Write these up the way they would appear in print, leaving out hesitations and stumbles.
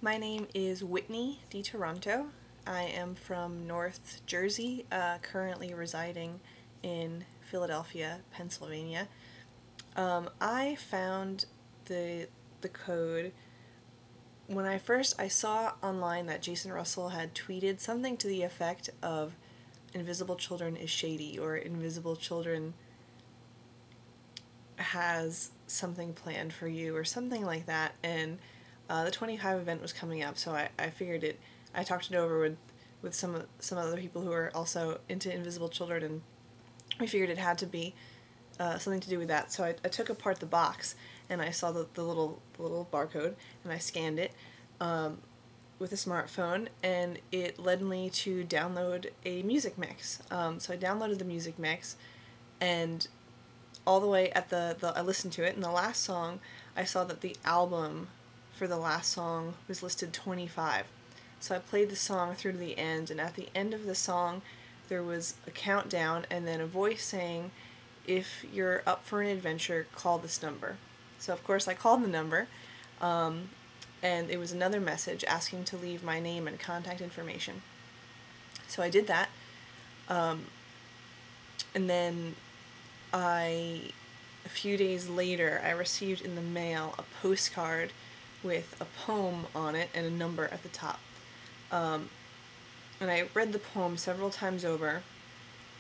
My name is Whitney DiToronto. I am from North Jersey, currently residing in Philadelphia, Pennsylvania. I found the code when I saw online that Jason Russell had tweeted something to the effect of Invisible Children is shady, or Invisible Children has something planned for you, or something like that. And the 25 event was coming up, so I figured it. I talked it over with some other people who are also into Invisible Children, and we figured it had to be something to do with that. So I took apart the box, and I saw the little barcode, and I scanned it with a smartphone, and it led me to download a music mix. So I downloaded the music mix, and all the way at I listened to it, and the last song, I saw that the album for the last song was listed 25. So I played the song through to the end, and at the end of the song, there was a countdown and then a voice saying, if you're up for an adventure, call this number. So of course I called the number, and it was another message asking to leave my name and contact information. So I did that, and then a few days later, I received in the mail a postcard with a poem on it and a number at the top. And I read the poem several times over,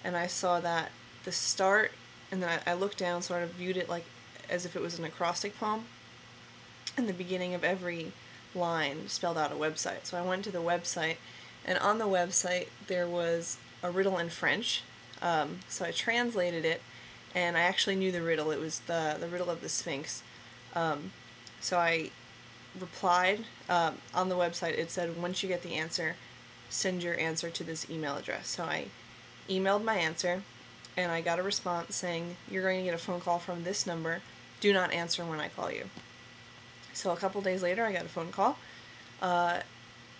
and I saw that the start, and then I looked down, sort of viewed it like as if it was an acrostic poem, and the beginning of every line spelled out a website. So I went to the website, and on the website there was a riddle in French. So I translated it, and I actually knew the riddle. It was the riddle of the Sphinx. So I replied on the website. It said, once you get the answer, send your answer to this email address. So I emailed my answer, and I got a response saying, you're going to get a phone call from this number. Do not answer when I call you. So a couple days later, I got a phone call.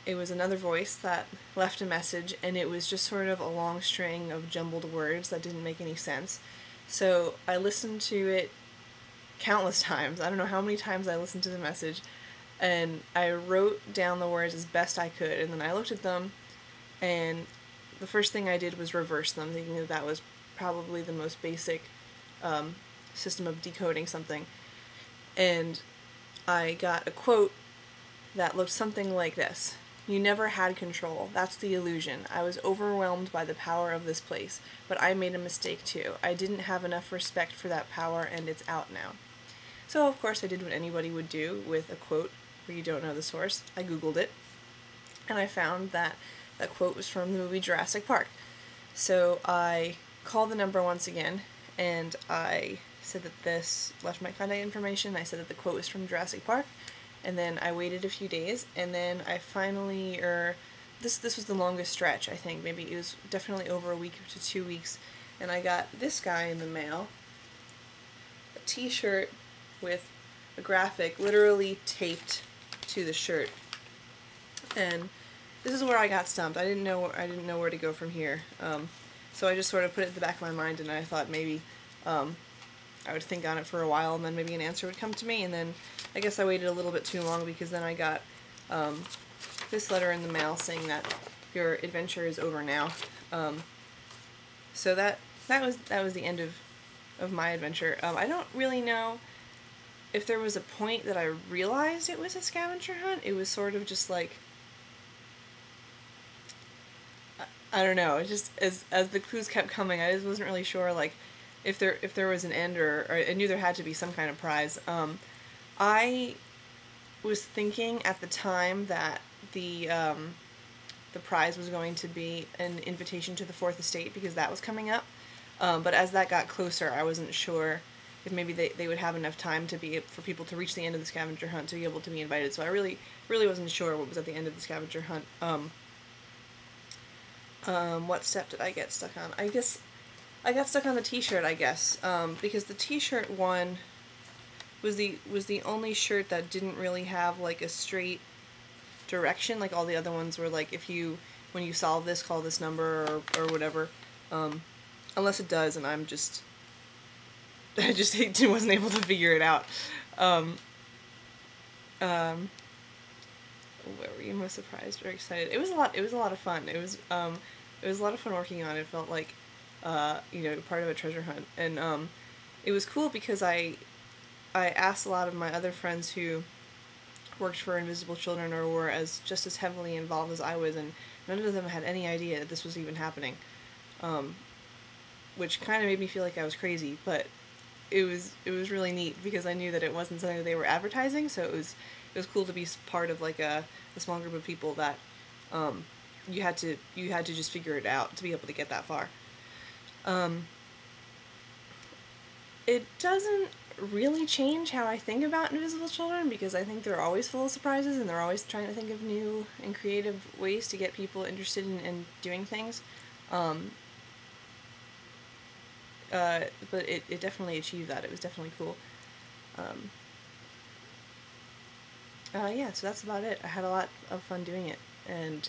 It was another voice that left a message, and it was just sort of a long string of jumbled words that didn't make any sense. So I listened to it countless times. I don't know how many times I listened to the message, and I wrote down the words as best I could, and then I looked at them, and the first thing I did was reverse them, thinking that that was probably the most basic system of decoding something. And I got a quote that looked something like this. You never had control. That's the illusion. I was overwhelmed by the power of this place, but I made a mistake too. I didn't have enough respect for that power, and it's out now. So of course I did what anybody would do with a quote where you don't know the source. I Googled it, and I found that that quote was from the movie Jurassic Park. So I called the number once again, and I said that this left my contact information. I said that the quote was from Jurassic Park, and then I waited a few days, and then I finally, this was the longest stretch, I think. Maybe it was definitely over a week to 2 weeks, and I got this guy in the mail, a t-shirt with a graphic literally taped to the shirt. And this is where I got stumped. I didn't know where to go from here. So I just sort of put it in the back of my mind, and I thought maybe I would think on it for a while, and then maybe an answer would come to me. And then I guess I waited a little bit too long, because then I got this letter in the mail saying that your adventure is over now. So that was the end of my adventure. I don't really know if there was a point that I realized it was a scavenger hunt. It was sort of just like, I don't know. It just as the clues kept coming, I just wasn't really sure like if there was an end, or I knew there had to be some kind of prize. I was thinking at the time that the prize was going to be an invitation to the Fourth Estate, because that was coming up. But as that got closer, I wasn't sure if maybe they would have enough time for people to reach the end of the scavenger hunt to be able to be invited. So I really wasn't sure what was at the end of the scavenger hunt. What step did I get stuck on? I guess I got stuck on the t-shirt, I guess, because the t-shirt one was the only shirt that didn't really have like a straight direction. Like all the other ones were like, when you solve this, call this number, or whatever. Unless it does, and I just wasn't able to figure it out. What were you most surprised or excited? It was a lot. It was a lot of fun. It was a lot of fun working on it. It felt like, part of a treasure hunt, and it was cool because I asked a lot of my other friends who worked for Invisible Children or were just as heavily involved as I was, and none of them had any idea that this was even happening, which kind of made me feel like I was crazy. But it was really neat because I knew that it wasn't something that they were advertising, so it was cool to be part of like a small group of people that you had to just figure it out to be able to get that far. Um, it doesn't really change how I think about Invisible Children because I think they're always full of surprises and they're always trying to think of new and creative ways to get people interested in doing things. Um, but it definitely achieved that. It was definitely cool. Um, yeah, so that's about it. I had a lot of fun doing it, and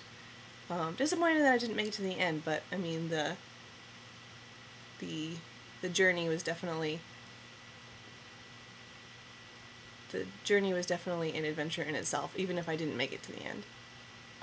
disappointed that I didn't make it to the end. But I mean, the the journey was definitely the journey was definitely an adventure in itself, even if I didn't make it to the end.